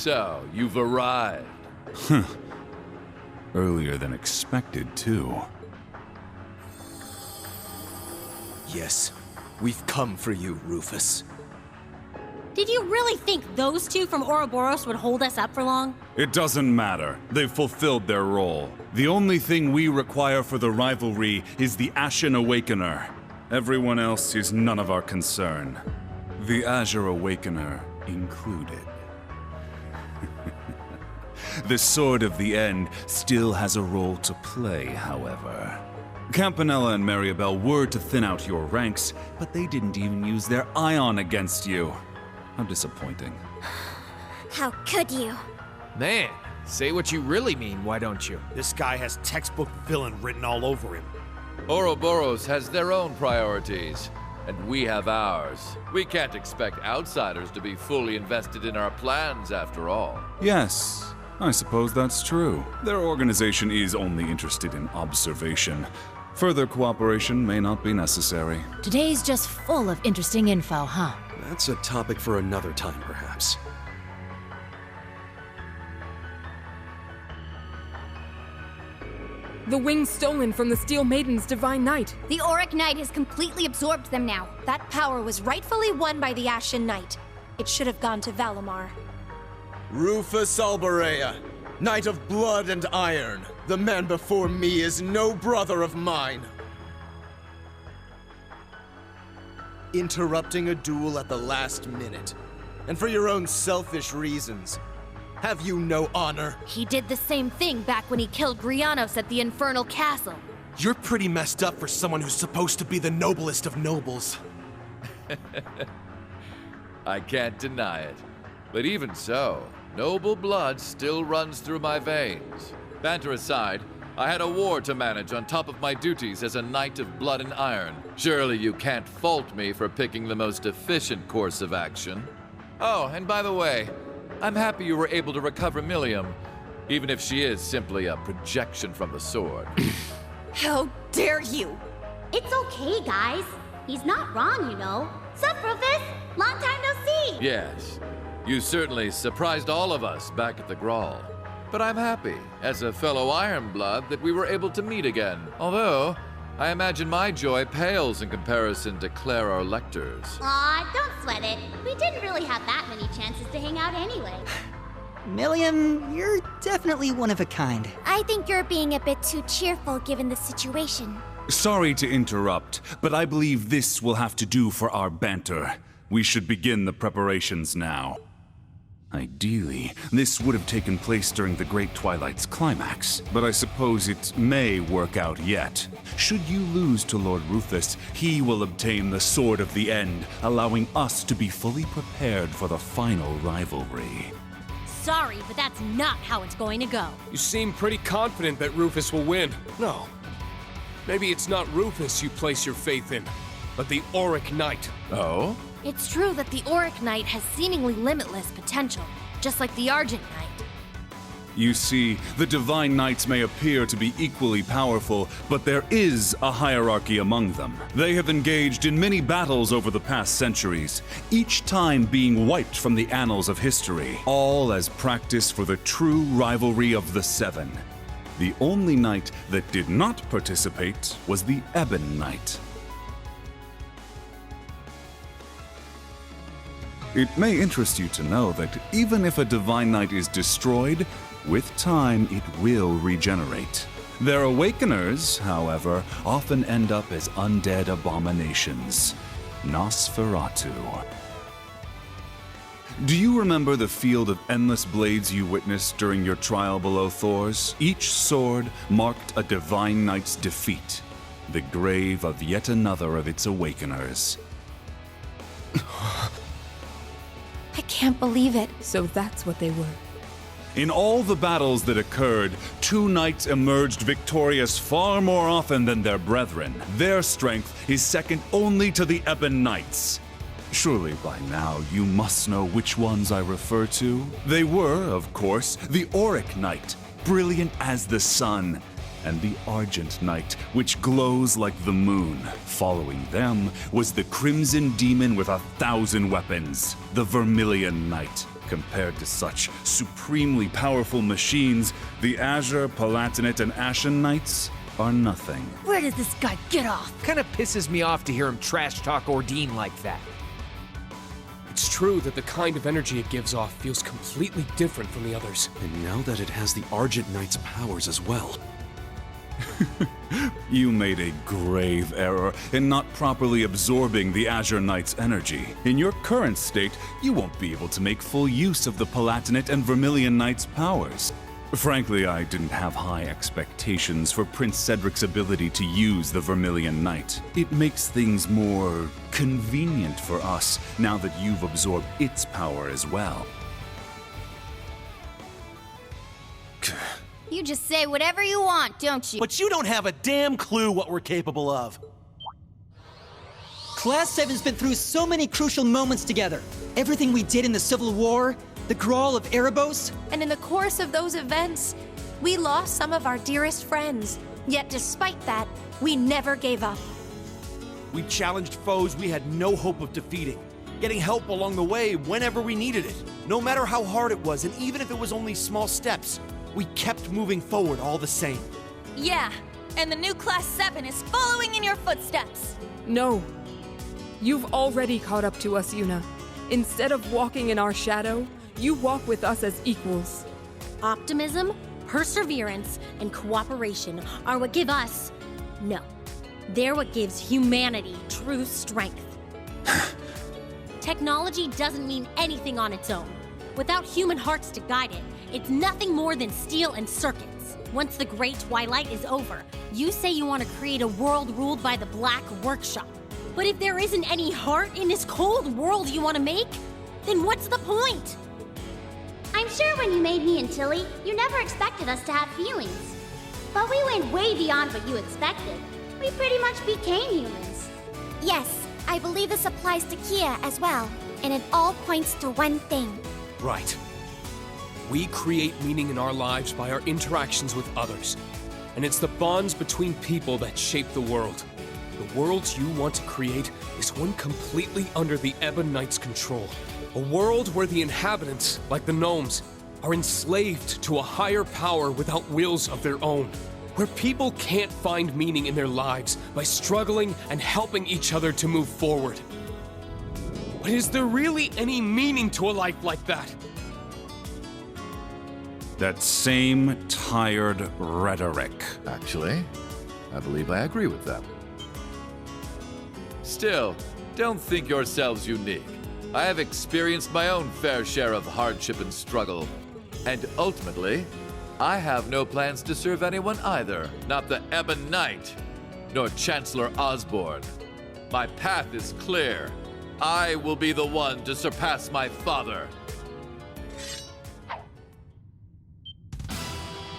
So, you've arrived. Earlier than expected, too. Yes, we've come for you, Rufus. Did you really think those two from Ouroboros would hold us up for long? It doesn't matter. They've fulfilled their role. The only thing we require for the rivalry is the Ashen Awakener. Everyone else is none of our concern. The Azure Awakener included. The Sword of the End still has a role to play, however. Campanella and Mariabelle were to thin out your ranks, but they didn't even use their ion against you. How disappointing. How could you? Man, say what you really mean, why don't you? This guy has textbook villain written all over him. Ouroboros has their own priorities, and we have ours. We can't expect outsiders to be fully invested in our plans, after all. Yes, I suppose that's true. Their organization is only interested in observation. Further cooperation may not be necessary. Today's just full of interesting info, huh? That's a topic for another time, perhaps. The wings stolen from the Steel Maiden's Divine Knight. The Auric Knight has completely absorbed them now. That power was rightfully won by the Ashen Knight. It should have gone to Valimar. Rufus Alberea, Knight of Blood and Iron. The man before me is no brother of mine. Interrupting a duel at the last minute. And for your own selfish reasons. Have you no honor? He did the same thing back when he killed Grianos at the Infernal Castle. You're pretty messed up for someone who's supposed to be the noblest of nobles. I can't deny it. But even so, noble blood still runs through my veins. Banter aside, I had a war to manage on top of my duties as a Knight of Blood and Iron. Surely you can't fault me for picking the most efficient course of action. Oh, and by the way, I'm happy you were able to recover Milliam, even if she is simply a projection from the sword. How dare you! It's okay, guys. He's not wrong, you know. Sup, Rufus? Long time no see! Yes, you certainly surprised all of us back at the Grawl. But I'm happy, as a fellow Ironblood, that we were able to meet again. Although, I imagine my joy pales in comparison to Clara Lecter's. Aw, don't sweat it. We didn't really have that many chances to hang out anyway. Milliam, you're definitely one of a kind. I think you're being a bit too cheerful given the situation. Sorry to interrupt, but I believe this will have to do for our banter. We should begin the preparations now. Ideally, this would have taken place during the Great Twilight's climax, but I suppose it may work out yet. Should you lose to Lord Rufus, he will obtain the Sword of the End, allowing us to be fully prepared for the final rivalry. Sorry, but that's not how it's going to go. You seem pretty confident that Rufus will win. No. Maybe it's not Rufus you place your faith in, but the Auric Knight. Oh? It's true that the Auric Knight has seemingly limitless potential, just like the Argent Knight. You see, the Divine Knights may appear to be equally powerful, but there is a hierarchy among them. They have engaged in many battles over the past centuries, each time being wiped from the annals of history, all as practice for the true rivalry of the Seven. The only knight that did not participate was the Ebon Knight. It may interest you to know that even if a Divine Knight is destroyed, with time it will regenerate. Their awakeners, however, often end up as undead abominations. Nosferatu. Do you remember the field of endless blades you witnessed during your trial below Thor's? Each sword marked a Divine Knight's defeat, the grave of yet another of its awakeners. I can't believe it. So that's what they were. In all the battles that occurred, two knights emerged victorious far more often than their brethren. Their strength is second only to the Ebon Knights. Surely by now you must know which ones I refer to. They were, of course, the Auric Knight, brilliant as the sun, and the Argent Knight, which glows like the moon. Following them was the Crimson Demon with 1,000 weapons, the Vermilion Knight. Compared to such supremely powerful machines, the Azure, Palatinate, and Ashen Knights are nothing. Where does this guy get off? Kinda pisses me off to hear him trash talk Ordine like that. It's true that the kind of energy it gives off feels completely different from the others. And now that it has the Argent Knight's powers as well. You made a grave error in not properly absorbing the Azure Knight's energy. In your current state, you won't be able to make full use of the Palatinate and Vermilion Knight's powers. Frankly, I didn't have high expectations for Prince Cedric's ability to use the Vermilion Knight. It makes things more convenient for us now that you've absorbed its power as well. You just say whatever you want, don't you? But you don't have a damn clue what we're capable of. Class 7's been through so many crucial moments together. Everything we did in the Civil War, the Grawl of Erebos. And in the course of those events, we lost some of our dearest friends. Yet despite that, we never gave up. We challenged foes we had no hope of defeating, getting help along the way whenever we needed it. No matter how hard it was, and even if it was only small steps, we kept moving forward all the same. Yeah, and the new Class 7 is following in your footsteps. No. You've already caught up to us, Yuna. Instead of walking in our shadow, you walk with us as equals. Optimism, perseverance, and cooperation are what give us... No. They're what gives humanity true strength. Technology doesn't mean anything on its own. Without human hearts to guide it, it's nothing more than steel and circuits. Once the Great Twilight is over, you say you want to create a world ruled by the Black Workshop. But if there isn't any heart in this cold world you want to make, then what's the point? I'm sure when you made me and Tilly, you never expected us to have feelings. But we went way beyond what you expected. We pretty much became humans. Yes, I believe this applies to Kia as well. And it all points to one thing. Right. We create meaning in our lives by our interactions with others. And it's the bonds between people that shape the world. The world you want to create is one completely under the Ebon Knight's control. A world where the inhabitants, like the gnomes, are enslaved to a higher power without wills of their own. Where people can't find meaning in their lives by struggling and helping each other to move forward. But is there really any meaning to a life like that? That same tired rhetoric. Actually, I believe I agree with them. Still, don't think yourselves unique. I have experienced my own fair share of hardship and struggle. And ultimately, I have no plans to serve anyone either. Not the Ebon Knight, nor Chancellor Osborne. My path is clear. I will be the one to surpass my father.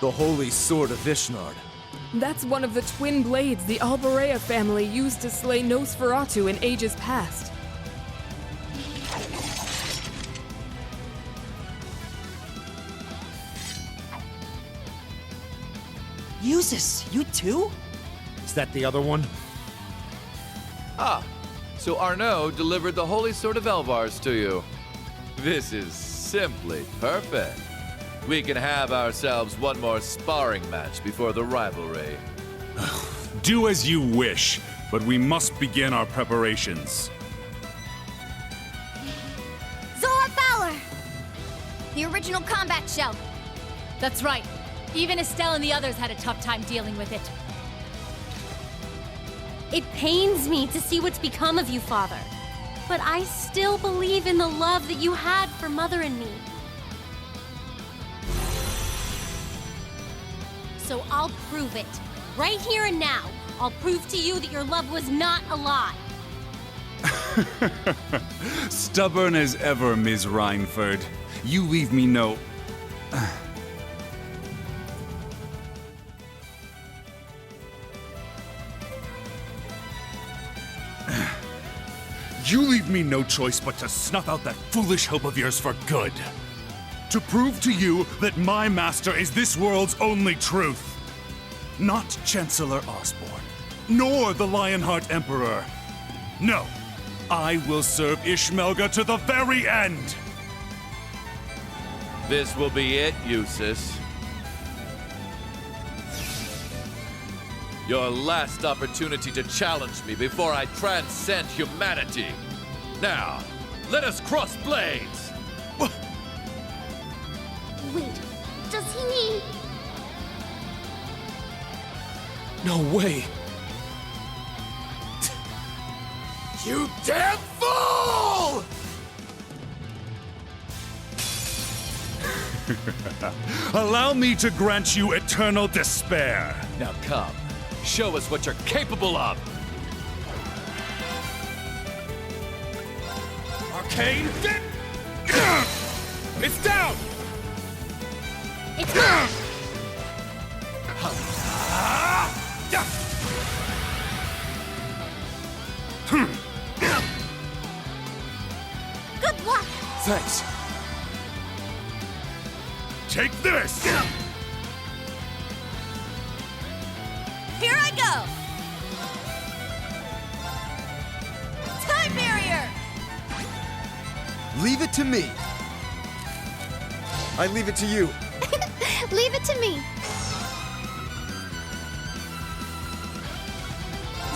The Holy Sword of Vishnard. That's one of the twin blades the Alberea family used to slay Nosferatu in ages past. Usus, you too? Is that the other one? Ah, so Arnaud delivered the Holy Sword of Elvars to you. This is simply perfect. We can have ourselves one more sparring match before the rivalry. Do as you wish, but we must begin our preparations. Zora Fowler! The original combat shell. That's right. Even Estelle and the others had a tough time dealing with it. It pains me to see what's become of you, Father. But I still believe in the love that you had for Mother and me. So I'll prove it. Right here and now, I'll prove to you that your love was not a lie. Stubborn as ever, Ms. Reinford. You leave me no... You leave me no choice but to snuff out that foolish hope of yours for good. To prove to you that my master is this world's only truth. Not Chancellor Osborne, nor the Lionheart Emperor. No, I will serve Ishmelga to the very end. This will be it, Eustace. Your last opportunity to challenge me before I transcend humanity. Now, let us cross blades! Wait, does he mean... No way! You damn fool! Allow me to grant you eternal despair. Now come, show us what you're capable of! Arcane! It's down! It's mine! Good luck! Thanks. Take this! Here I go! Time barrier! Leave it to me. I leave it to you. Leave it to me.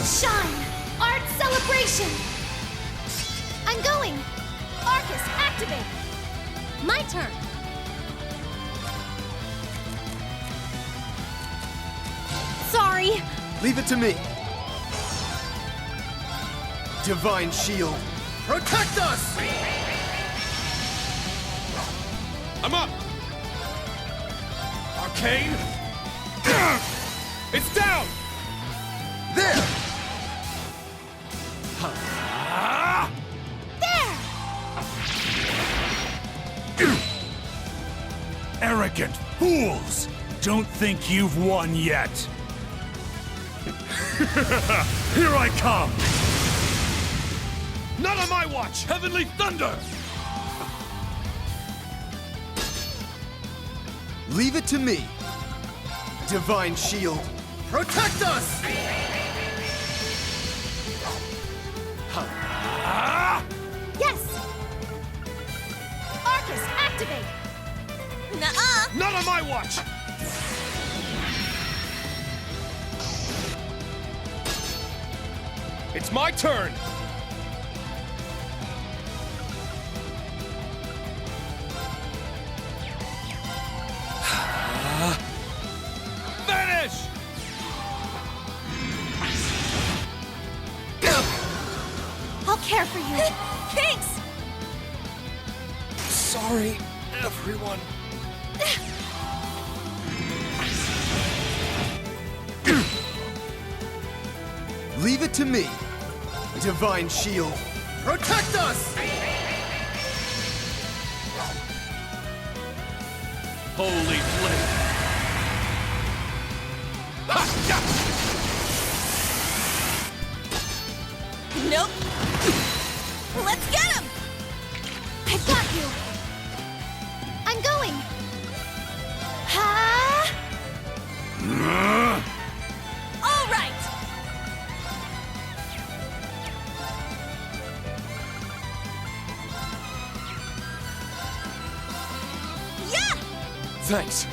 Shine! Art celebration! I'm going. Arcus, activate! My turn! Sorry! Leave it to me. Divine Shield, protect us! I'm up! Arcane! It's down! There! Arrogant fools! Don't think you've won yet. Here I come! Not on my watch! Heavenly thunder! Leave it to me. Divine Shield, protect us! Yes! Arcus, activate! Nuh-uh! Not on my watch! It's my turn! Vanish! I'll care for you. Thanks! Sorry, everyone. Leave it to me. Divine Shield, protect us! Holy flame! Nope! Let's get him! I got you. I'm going. Ha! All right! Yeah! Thanks.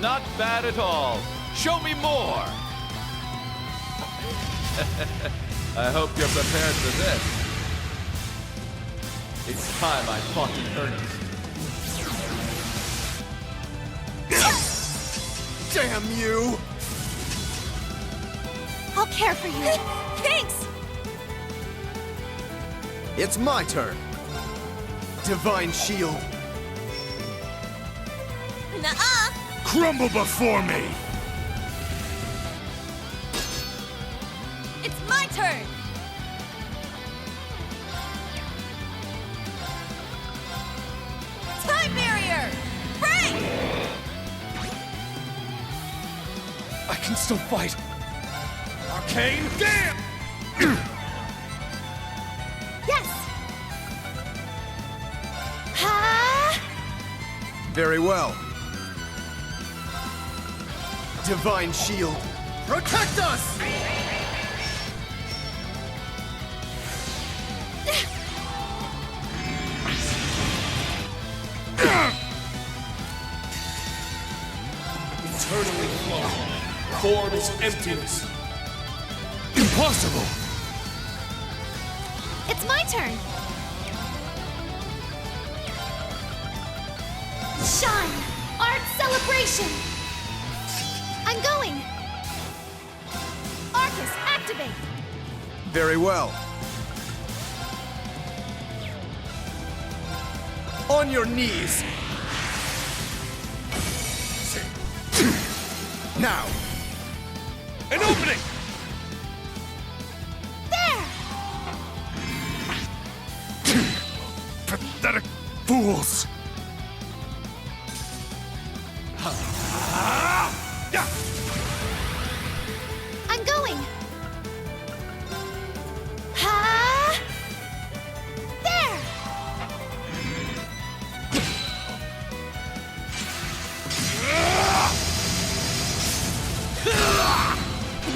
Not bad at all. Show me more! I hope you're prepared for this. It's time I fought in earnest. Damn you! I'll care for you. Thanks! It's my turn. Divine Shield, Nuh-uh! Crumble before me! It's my turn! Time barrier! Break! I can still fight. Arcane, damn! Yes. Ha! very well. Divine Shield, protect us! Form is emptiness. Impossible! It's my turn! Shine! Art celebration! I'm going! Arcus, activate! Very well. On your knees! Now! An opening! There! Pathetic fools! I'm going! Ha! There!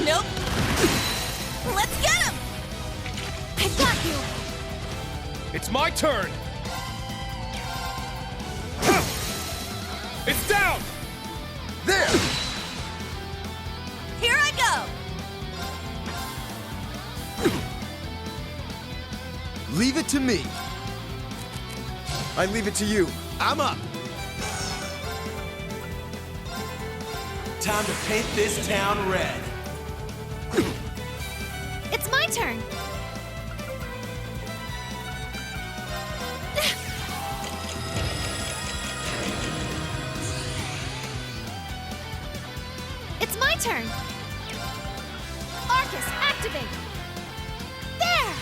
Nope! Let's get him! I got you! It's my turn! It's down! There! Here I go! Leave it to me. I leave it to you. I'm up. Time to paint this town red. It's my turn! It's my turn! Arcus, activate! There!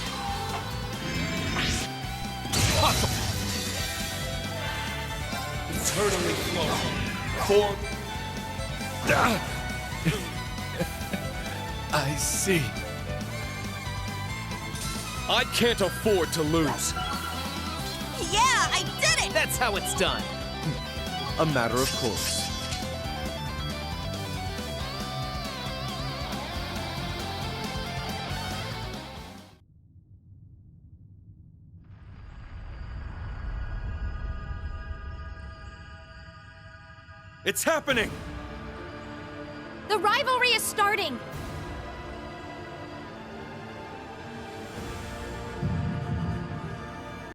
Eternally flow. Form. I see. I can't afford to lose. Yeah, I did it! That's how it's done. A matter of course. It's happening! The rivalry is starting!